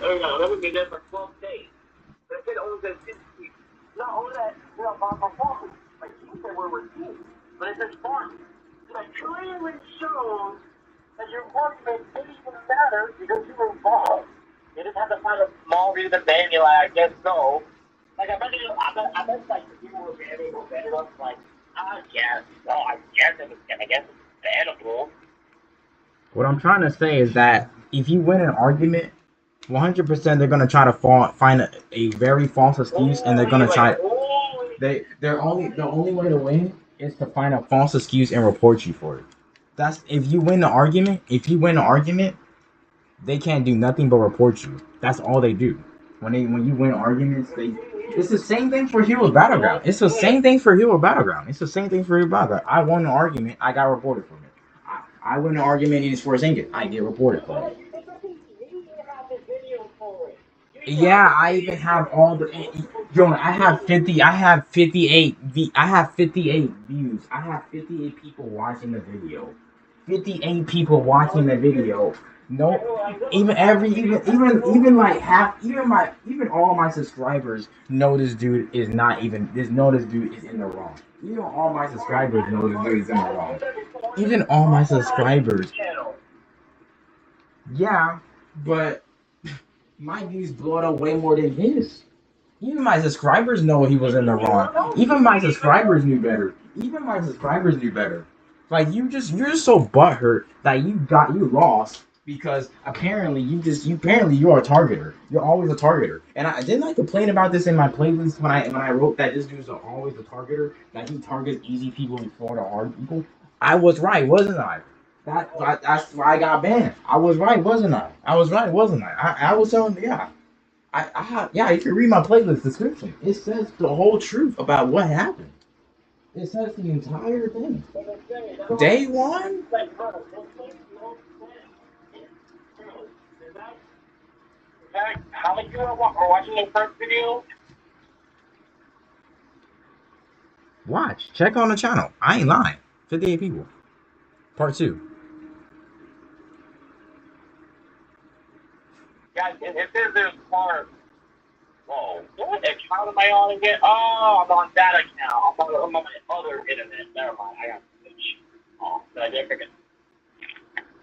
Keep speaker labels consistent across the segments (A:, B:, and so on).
A: Let me be there for 12 days. But if it only says 6 weeks, not only that, my boss, like, he said we were teams, but it says farming. So that clearly shows that your argument didn't even matter because you were involved. You just have to find a small reason, maybe, like, I guess so. Like, I bet, like, the people were very better, like, I guess, well, I guess it's edible.
B: What I'm trying to say is that if you win an argument, 100% they're gonna try to find a very false excuse, and they're gonna try. The only way to win is to find a false excuse and report you for it. That's if you win the argument. If you win the argument, they can't do nothing but report you. That's all they do. When you win arguments, it's the same thing for Hero Battleground. It's the same thing for Hero Battleground. It's the same thing for Hero Battleground. I won an argument, I got reported from it. I win an argument in Force Ingot, I get reported from it. Yeah, I even have all the. Jonah, I have 50. I have 58. I have 58 views. I have 58 people watching the video. 58 people watching the video. No, even like half, even all my subscribers know this dude is not even. This dude is in the wrong. Even all my subscribers know this dude is in the wrong. Even all my subscribers. Yeah, but my views blow up way more than his. Even my subscribers know he was in the wrong. Even my subscribers knew better. Even my subscribers knew better. Like you're just so butthurt that you lost because apparently you are a targeter. You're always a targeter. And I complain about this in my playlist when I wrote that this dude's always a targeter, that he targets easy people before the hard people. I was right, wasn't I? That's why I got banned. I was right, wasn't I? I was right, wasn't I? I was telling, yeah. Yeah, you can read my playlist description. It says the whole truth about what happened. It says the entire thing. Day one?
A: How many people are watching the first video?
B: Watch. Check on the channel. I ain't lying. 58 people. Part 2.
A: Yeah, it says there's part. Whoa, what account am I on again? Oh, I'm on that account. I'm on my other internet. Never mind, I got to switch. Oh, I did forget.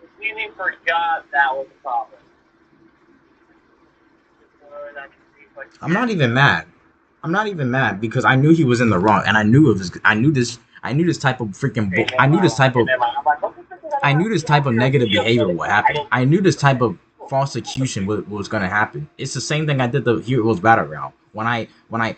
A: Completely forgot that was the problem.
B: I'm not even mad. I'm not even mad because I knew he was in the wrong, and I knew it was. I knew this type of freaking. I knew this type of negative behavior would happen. I knew this type of false accusation was gonna happen. It's the same thing I did the Heroes Battleground. When I won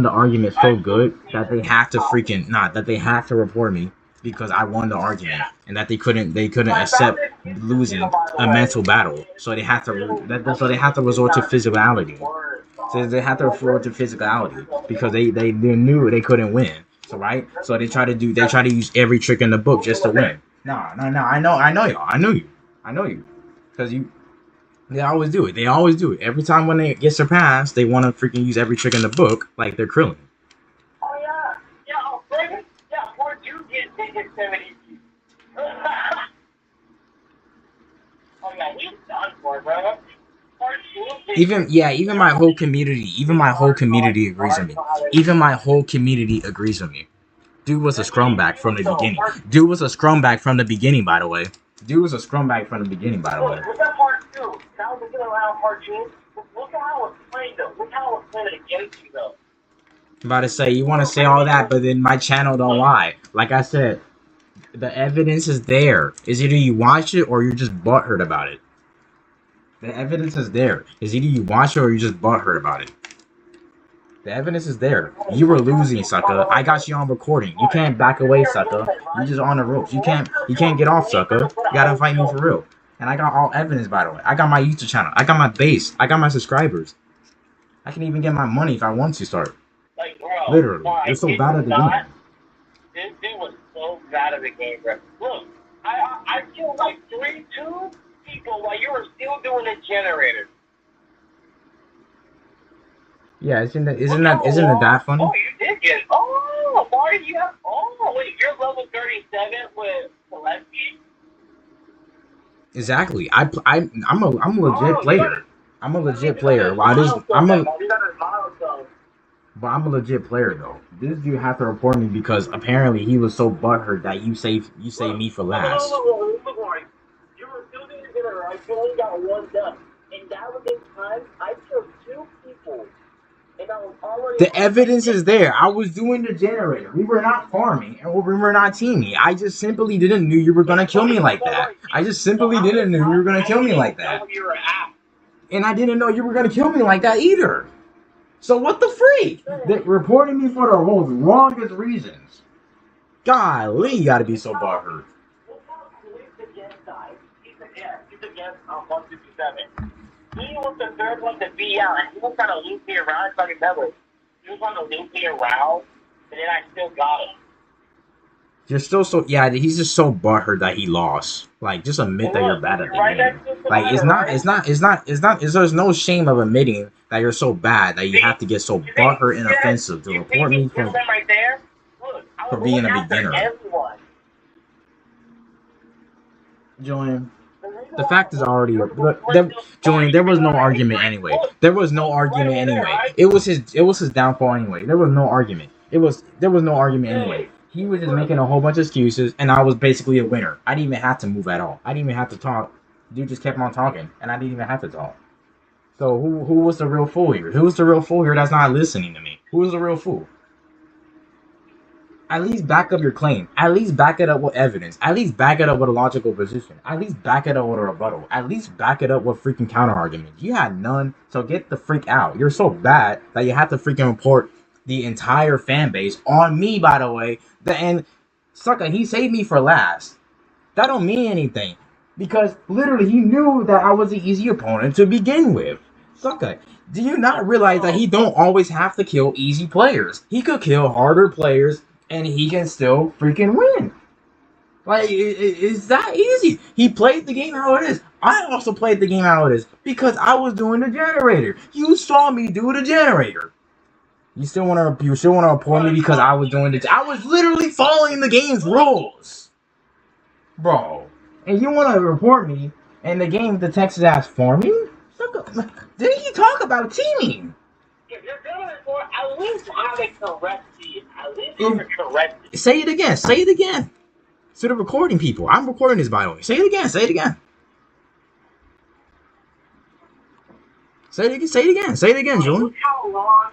B: the argument so good that they have to freaking not that they have to report me because I won the argument and that they couldn't accept losing a mental battle. So they have to resort to physicality. So they have to resort to physicality because they knew they couldn't win. So right, so they try to use every trick in the book just to win. No, no, no. I know y'all. I know you, because they always do it. They always do it. Every time when they get surpassed, they want to freaking use every trick in the book like they're Krillin.
A: Oh yeah, yeah, Brandon, yeah, part two get 70 views. Oh yeah, he's done for, bro.
B: Even my whole community agrees with me. Even my whole community agrees with me. Dude was a scrum back from the beginning. Dude was a scrum back from the beginning, by the way. Dude was a scrum back from the beginning, by the way.
A: Look at part two. Now we're gonna allow part two. Look at how it's played though. Look how it's played against you though.
B: I'm about to say you want to say all that, but then my channel don't lie. Like I said, the evidence is there. Is either you watch it or you're just butthurt about it. The evidence is there. Is either you watch it or you're just butthurt about it. The evidence is there. You were losing, sucker. I got you on recording. You can't back away, sucker. You just on the ropes. You can't get off, sucker. You gotta fight me for real. And I got all evidence, by the way. I got my YouTube channel. I got my base. I got my subscribers. I can even get my money if I want to start.
A: Like, bro,
B: Literally. You're so bad at the game.
A: This dude was so bad at the game, bro. Look, I killed like 2 people while you were still doing a generator.
B: Yeah, isn't it that funny?
A: Oh, you did get. Oh, Marty, you have. Oh, wait, you're level 37 with Celeste.
B: Exactly. I'm a legit player. I'm a legit player. But I'm a legit player though. This dude had to report me because apparently he was so butthurt that you saved me for last.
A: You were building together, right? You only got one done. And that was in time, I killed 2 people. And I was already
B: The evidence is there. I was doing the generator. We were not farming and we were not teaming. I just simply didn't knew you were gonna kill me like that. I just simply didn't knew you were gonna kill me like that. And I didn't know you were gonna kill me like that either. So what the freak? They're reporting me for the most wrongest reasons. Golly, you gotta be so butthurt.
A: He's against 157. He was the third one to be out, and he was trying to loop me around, if I remember. He was trying to loop me around, and then I still got him.
B: You're still so yeah. He's just so butthurt that he lost. Like, just admit that you're bad at the game. Like, there's no shame of admitting that you're so bad that you have to get so butthurt and offensive to report me for being a beginner. Julian, the fact is already. Julian, there was no argument anyway. There was no argument anyway. It was his downfall anyway. There was no argument. There was no argument anyway. He was just making a whole bunch of excuses, and I was basically a winner. I didn't even have to move at all. I didn't even have to talk. Dude just kept on talking, and I didn't even have to talk. So who was the real fool here? Who was the real fool here that's not listening to me? Who was the real fool? At least back up your claim. At least back it up with evidence. At least back it up with a logical position. At least back it up with a rebuttal. At least back it up with freaking counter arguments. You had none, so get the freak out. You're so bad that you have to freaking report the entire fan base on me, by the way. And sucker, he saved me for last. That don't mean anything. Because literally he knew that I was an easy opponent to begin with. Sucker, do you not realize that he don't always have to kill easy players? He could kill harder players and he can still freaking win. Like, it's that easy. He played the game how it is. I also played the game how it is because I was doing the generator. You saw me do the generator. You still want to report me because I was doing I was literally following the game's rules, bro. And you want to report me and the game detects as farming? Didn't he talk about teaming?
A: If you're gonna report, at least have it corrected. At least have it corrected.
B: Say it again. Say it again. So the recording people. I'm recording this, by the way. Say it again. Say it again. Say it again. Say it again, Julian.
A: Look how long.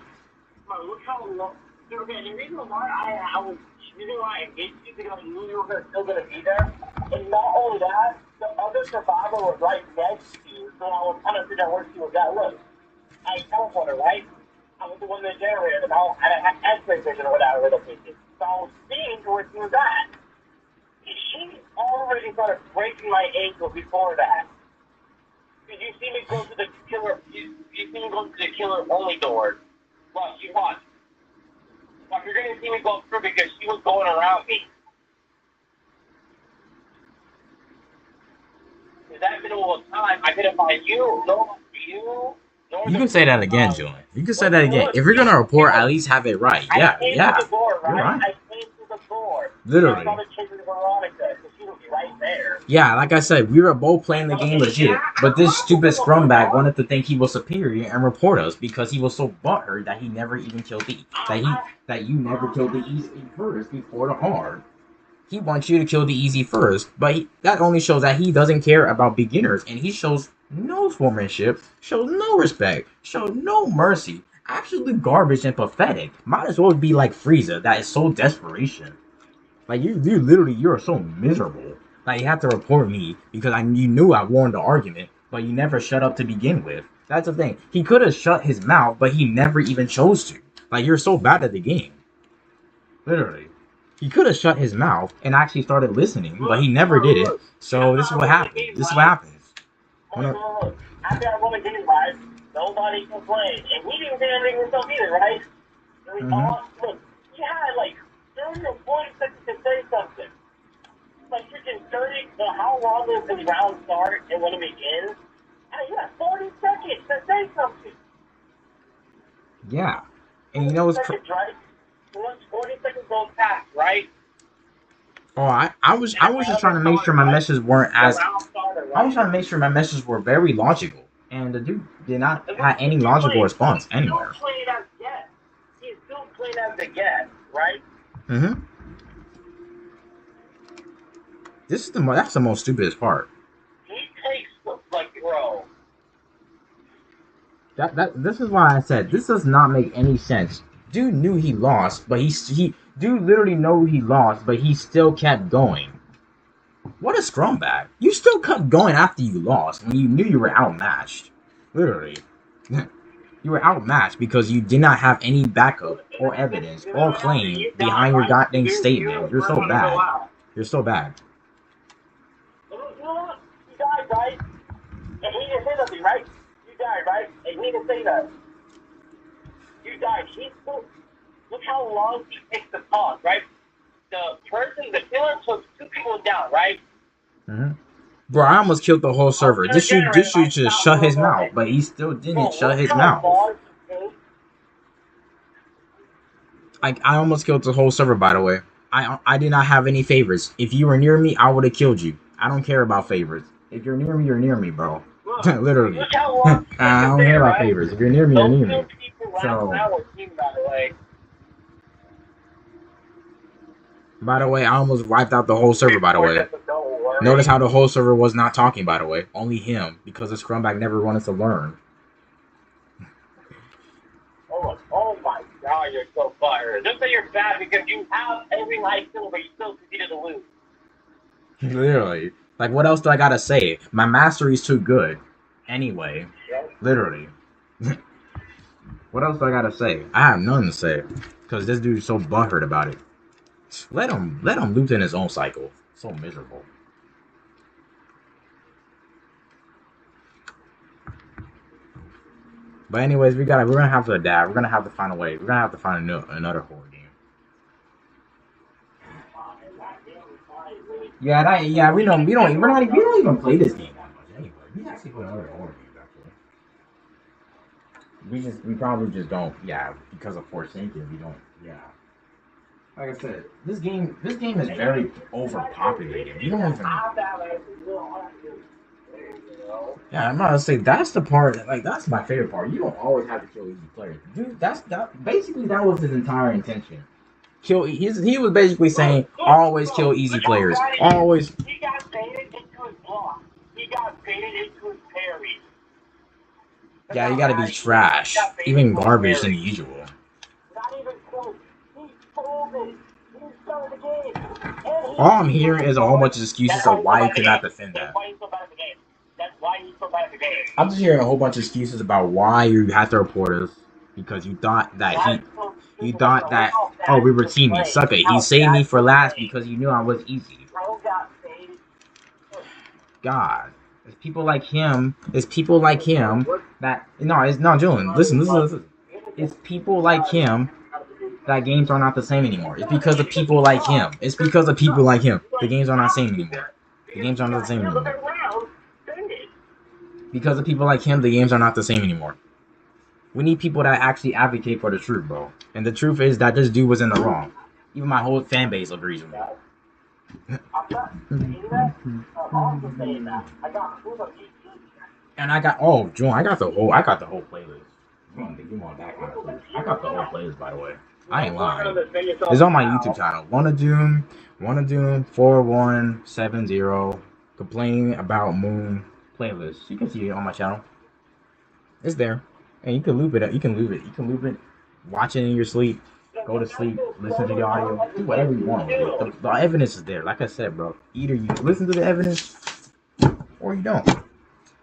A: The reason why I was using why I engaged you because I knew you were still gonna be there. And not only that, the other survivor was right next to you, so I was kind of figuring out where she was at. Look, I teleported, right? I was the one that generated, and I had X-ray vision or whatever location. So I was seeing where she was at. She already started breaking my ankle before that. Did you see me go to the killer? You see me go to the killer only door? Well, you watch. Like, you're gonna see me go through because she was going around me. In that middle of time, I couldn't find you, no you.
B: You can say that again, Julian. You can say that again. If you're gonna report, at least have it right. Yeah, yeah.
A: You're right. I came to the door.
B: Literally. Yeah, like I said, we were both playing the game legit, but this stupid scrumbag wanted to think he was superior and report us because he was so butthurt that he never even killed that you never killed the easy first before the hard. He wants you to kill the easy first, but that only shows that he doesn't care about beginners, and he shows no sportsmanship, shows no respect, shows no mercy. Absolutely garbage and pathetic. Might as well be like Frieza, that is so desperation. Like, you're so miserable. Like, you have to report me because you knew I won the argument, but you never shut up to begin with. That's the thing. He could have shut his mouth, but he never even chose to. Like, you're so bad at the game. Literally. He could have shut his mouth and actually started listening, but he never did it. So this is what happened. This is what happens.
A: After I won the game, right? Nobody complained. And we didn't say anything himself either, right? And we all, look, he had like 30 or 40 seconds to say something. Like freaking 30, how long does the round start and when it begins? And you have 40 seconds to say something.
B: Yeah. And you know what's
A: right? Once 40 seconds goes past, right?
B: Oh, I was just trying to make sure my messages weren't as I was trying to make sure my messages were very logical, and the dude did not have any logical response anywhere.
A: He's still playing as the guest, right?
B: Mm-hmm. That's the most stupidest part.
A: He takes like, bro.
B: This is why I said this does not make any sense. Dude knew he lost, but dude literally knew he lost, but he still kept going. What a scumbag! You still kept going after you lost when you knew you were outmatched. Literally, you were outmatched because you did not have any backup or evidence or claim behind your goddamn statement. You're so bad. You're so bad.
A: You know what? You died, right? And he didn't say nothing, right? You died, right? And he didn't say that. You died. Look how long he takes to talk, right? The killer took 2 people down, right?
B: Mm-hmm. Bro, I almost killed the whole server. This should just shut his mouth, but he still didn't shut his mouth. I almost killed the whole server, by the way. I did not have any favorites. If you were near me, I would have killed you. I don't care about favorites. If you're near me, you're near me, bro. Literally. I don't care about favorites. If you're near me, you're near me. So, by the way, I almost wiped out the whole server, by the way. Notice how the whole server was not talking, by the way. Only him, because the scumbag never wanted to learn.
A: Oh my god, you're so fired. Just say you're bad because you have every life still, but you still continue to lose.
B: Literally. Like, what else do I gotta say? My mastery's too good. Anyway. Literally. What else do I gotta say? I have nothing to say. Because this dude's so butthurt about it. Let him loop in his own cycle. So miserable. But anyways, we're gonna have to adapt. We're gonna have to find a way. We're gonna have to find another horror game. Yeah, we don't even play this game that much anyway. We actually play other horror games actually. We probably just don't. Yeah, because of Force Thinking, we don't. Yeah. Like I said, this game is very overpopulated. You don't even. Yeah, I'm gonna say that's the part. Like that's my favorite part. You don't always have to kill easy players, dude. Basically that was his entire intention. He was basically saying always kill easy players. Always.
A: He got baited into his block. He got baited into his parry.
B: Yeah, you gotta be trash, even garbage than usual.
A: Not even close. He sold it. He started the game.
B: All I'm hearing is a whole bunch of excuses of why you could not defend that.
A: That's why he's so bad at the game.
B: I'm just hearing a whole bunch of excuses about why you had to report us because you thought that oh, we were teammates. Sucker, he saved me for last because you knew I was easy. God, it's people like him. It's people like him that it's not Julian. Listen. It's people like him that games are not the same anymore. It's because of people like him. It's because of people like him. The games are not the same anymore. The games are not the same anymore. Because of people like him, the games are not the same anymore. We need people that actually advocate for the truth, bro. And the truth is that this dude was in the wrong. Even my whole fan base agrees with that. And I got John, I got the whole playlist. I got the whole playlist, by the way. I ain't lying. It's on my YouTube channel. Wanna Doom 4170 complaining about Moon playlist. You can see it on my channel. It's there. And you can loop it. You can loop it. Watch it in your sleep. Go to sleep. Listen to the audio. Do whatever you want. The evidence is there. Like I said, bro. Either you listen to the evidence or you don't.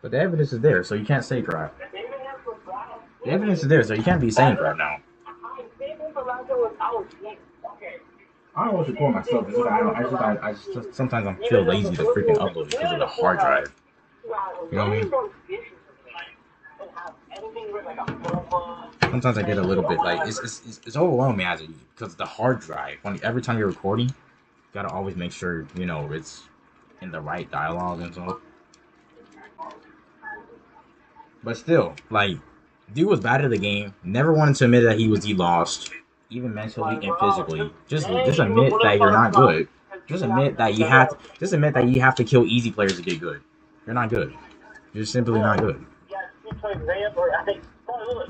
B: But the evidence is there, so you can't say crap. The evidence is there, so you can't be saying crap now. I always record myself. Sometimes I feel lazy to freaking upload it because of the hard drive. You know what I mean? Sometimes I get a little bit like it's overwhelming as it because the hard drive. Every time you're recording, you gotta always make sure it's in the right dialogue and stuff. But still, like, dude was bad at the game. Never wanted to admit that he lost, even mentally and physically. Just admit that you're not good. Just admit that you have to kill easy players to get good. You're not good. You're simply not good.
A: Yeah, for example, I think, look,